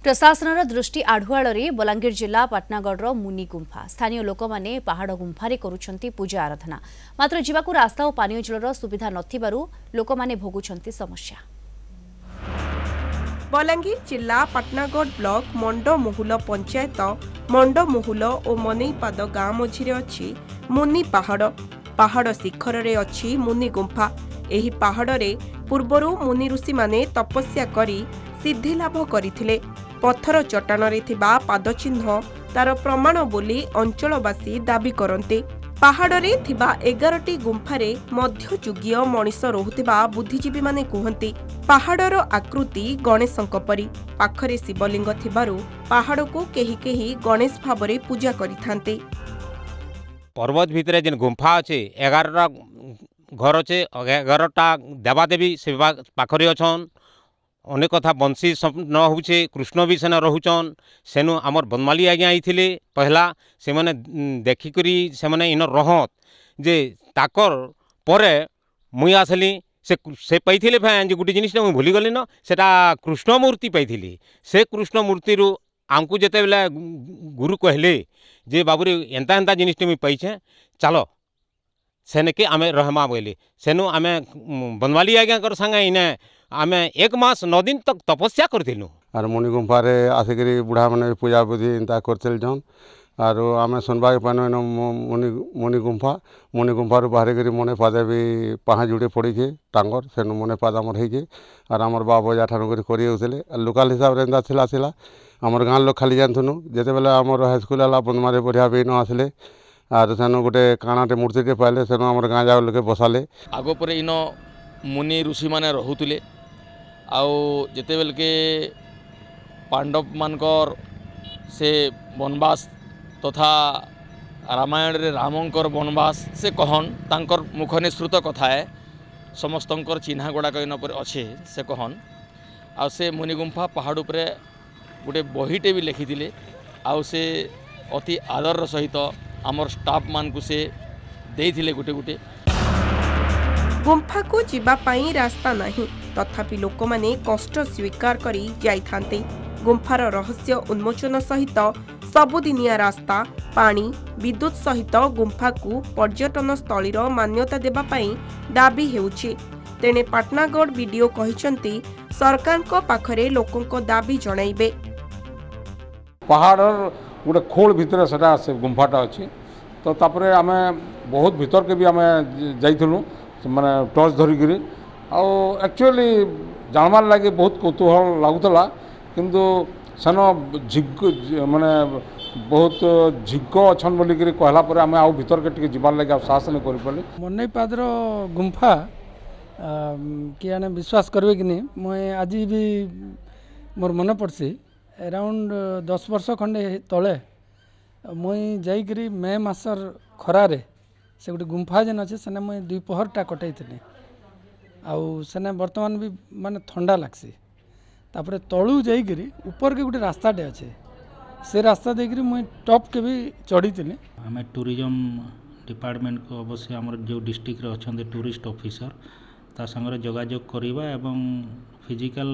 प्रशासनर दृष्टि आढ़ुआଳରେ बलांगीर जिला पाटनागढ़ मुनि गुंफा स्थानीय लोक माने पहाड़ गुंफारे करुछंती पूजा आराधना मात्र जीवाकू रास्ता और पानीय जलर सुविधा नथिबारु लोक माने भोगुछंती समस्या। बलांगीर जिला पाटनागढ़ ब्लॉक मंडमोहुल पंचायत मंडमोहुल और मनईपाद गाँ मझिरे अछि मुनि पहाड़ शिखर रे अछि मुनि गुंफा। एही पहाड़ रे पूर्वरु मुनि ऋषि माने तपस्या करी सिद्धि लाभ करथिले। पत्थर चट्टान रे थिबा पादचिन्ह तार प्रमाण बोली अंचलवासी दाबी करते। पहाड़ रे थिबा 11टी गुंफारे मध्ययुगीय मनीष रहुथिबा बुद्धिजीवी माने कहते। पहाड़र आकृति गणेशंक परी पाखरे शिवलिंग थिबारु पहाड़ को केही केही गणेश भावरे पूजा करिथान्ते। पर्वत भितरे जेन गुंफा अच्छे 11टा घर अच्छे 11टा देवादेवी से पाखरे अछन। अनेक कथा बंशी न होचे कृष्ण भी सेना रहुचन सेनु आमर बनमाली आज्ञा आईथिले पहला से माने देखिकरी से माने इन रहत जे ताकर परे मुई आसली से पाइथिले फैन जे गुटी जिनिस मुई भूली गली न सेटा कृष्ण मूर्ति पाइथिली। से कृष्ण मूर्ति रु आमको जेते बेला गुरु कहले जे बाबूरे एंता एंता जिनिस मुई पाइछे चलो सेने के आमे रहमा बोले सेनु आमे बनवाली आज्ञा कर संगे इने आमे 1 मास 9 दिन तक तपस्या करथिलु। आर मुनि गुंफारे आसिकरी बुढ़ा माने पूजा बुद्धि इंता करथिल जन आर आमे सुनबा पानो मुनि गुंफार बाहर करी मने पादे भी पाहा जुड़े पड़ी के टांगर सेनु मने पाद हमर हे के आर हमर बाबा जा ठानु करी होतले लोकल हिसाब रे इंता थिला हमर गां लोक खाली जानथुनु जेते बेला हमर हाई स्कूल वाला बनमारे बढ़िया भी न आसले आर सेनु गोटे काणाटे मूर्तिटे पाइले सेनु हमर गां जा लोके बसाले आगो परे इन मुनि ऋषि माने रहुतले आउ जेते बेल के पांडव मानकर से वनवास तथा रामायण रे रामंकर वनवास से कहन तांकर मुख निसृत कथा है समस्तंकर चिन्हा गुड़ाक इन पर अच्छे से कहन आ से मुनि गुंफा पहाड़ उपरे गोटे बहीटे भी लिखिथिले आउ से अति आदर सहित आमर स्टाफ मान को से देइथिले गोटे गोटे। गुंफा को जीवा पाई रास्ता नहीं तथापि लोक माने कष्ट स्वीकार करी जाइथान्ते। गुंफार रहस्य उन्मोचन सहित सबुदिनिया रास्ता पानी विद्युत सहित गुंफा को पर्यटन स्थलीर मान्यता देबा पाई दाबी हेउछि। तेणे पाटनागढ़ वीडियो कहिसंती सरकार को पाखरे लोकंको दाबी जणाइबे। पहाड़ गोटे खोल भितर सेटा से गुंफाटा अच्छी तो तापरे आमे बहुत भीतर के भी आमे जाइथुनु माने टॉर्च धरिकी एक्चुअली जानवार लगे बहुत कौतूहल लगुला किंतु सेन झिग माने बहुत झिग अच्छन बोलिक कहला पर आमे आउ भीतर के टिके जीवार लगे साहस नहीं कर पारे। मनईपादर गुंफा किए विश्वास करेंगे कि नहीं मुझे आज भी मोर मन पड़सी अराउंड 10 वर्ष खंडे तले मुई जाइकरी मे मासर खरारे से गोटे गुंफा जेन अच्छे सेने मुई 2 पहरटा कटई थी आउ सेने बर्तमान भी माने ठंडा लगसी तापर तलू जाइकरी ऊपर के गोटे रास्ताटे अच्छे से रास्ता देकरी मुई टॉप के भी चढ़ी थी। आम टूरिज्म डिपार्टमेंट को अवश्य आम जो डिस्ट्रिक्ट अच्छा टूरिस्ट ऑफिसर ता संगे जोगाजोग करवा एवं फिजिकल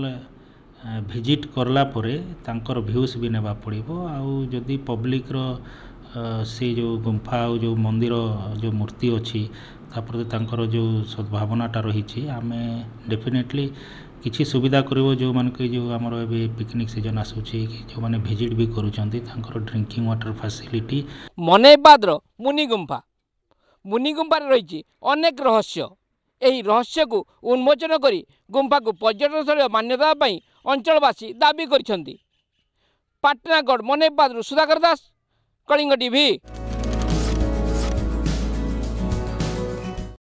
विजिट करला परे तांकर व्यूज भी नेबा पड़िबो आउ जदि पब्लिक रो से जो गुंफा जो मंदिर जो मूर्ति अच्छी तापर तांकर जो सद्भावनाटा रही आमे डेफिनेटली किसी सुविधा करिवो जो मान के जो हमर एबे पिकनिक सीजन आसुची जो माने विजिट भी करूचंती तांकर ड्रिंकिंग वाटर फैसिलिटी। मनईपादर मुनि गुंफा रही अनेक रहस्य एही रहस्य को उन्मोचन करी गुंफा को पर्यटन स्थल मान्यता पाई अंचलवासी दाबी करिसंती। पाटनागढ़ मनईपादर सुधाकर दास कलिंग टीवी।